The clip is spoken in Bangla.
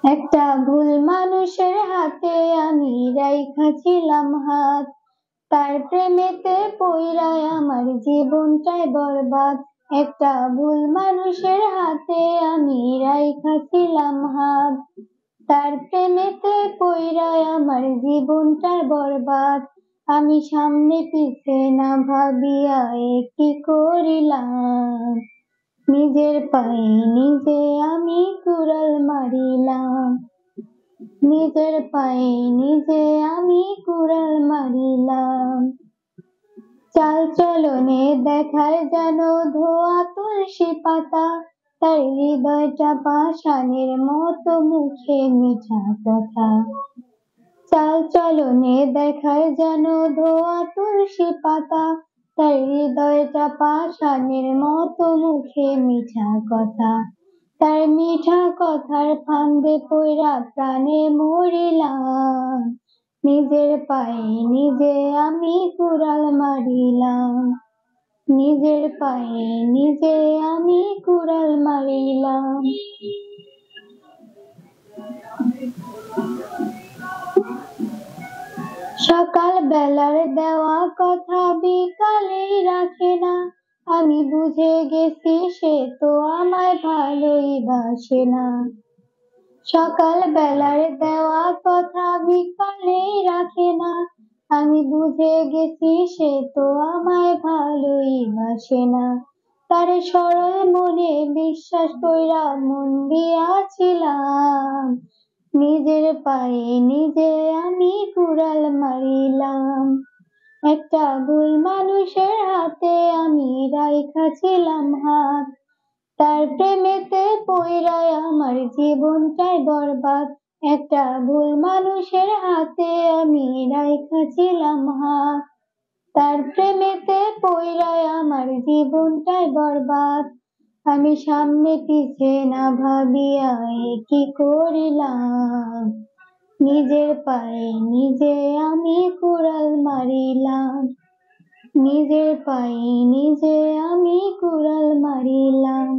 একটা ভুল মানুষের হাতে আমি রাইখা ছিলাম হাত, তার প্রেমেতে পইড়ায় আমার জীবনটাই বরবাদ। একটা ভুল মানুষের হাতে আমি রাইখা ছিলাম হাত, তার প্রেমেতে পইড়ায় আমার জীবনটাই বরবাদ। আমি সামনে পিছে না ভাবিয়া কি করিলাম, নিজের পায়ে নিজে আমি কুড়াল মারিলাম, নিজের পায়ে নিজে আমি কুড়াল মারিলাম। চাল চলনে দেখায় যেন ধোয়া তুলসী পাতা, তার হৃদয়টা পাষাণের মতো, মুখে মিঠা কথা। চাল চলনে দেখায় যেন ধোয়া তুলসী পাতা, তার হৃদয়টা পাষাণের মতো, মুখে মিঠা কথা। তার মিঠা কথার ফান্দে পইড়া প্রাণে মরিলাম, নিজের পায়ে নিজে আমি কুড়াল মারিলাম, নিজের পায়ে নিজে আমি কুড়াল মারিলাম। সকাল বেলার দেওয়া কথা বিকালেই রাখে না, আমি বুঝে গেছি সে তো আমায় ভালোই বাসে না। সকাল বেলার দেওয়া কথা বিকালেই রাখে না, আমি বুঝে গেছি সে তো আমায় ভালোই বাসে না। তার সরল মনে বিশ্বাস কইরা মন দিয়াছিলাম, নিজের পায়ে নিজে আমি কুড়াল মারিলাম। একটা ভুল মানুষের হাতে আমি রাইখা ছিলাম হাত, তার প্রেমেতে পইড়ায় আমার জীবনটাই বরবাদ। একটা ভুল মানুষের হাতে আমি রাইখা ছিলাম হাত, তার প্রেমেতে পইড়ায় আমার জীবনটাই বরবাদ। আমি সামনে পিছে না ভাবিয়া কি করিলাম, নিজের পায়ে নিজে আমি কুড়াল মারিলাম, নিজের পায়ে নিজে আমি কুড়াল মারিলাম।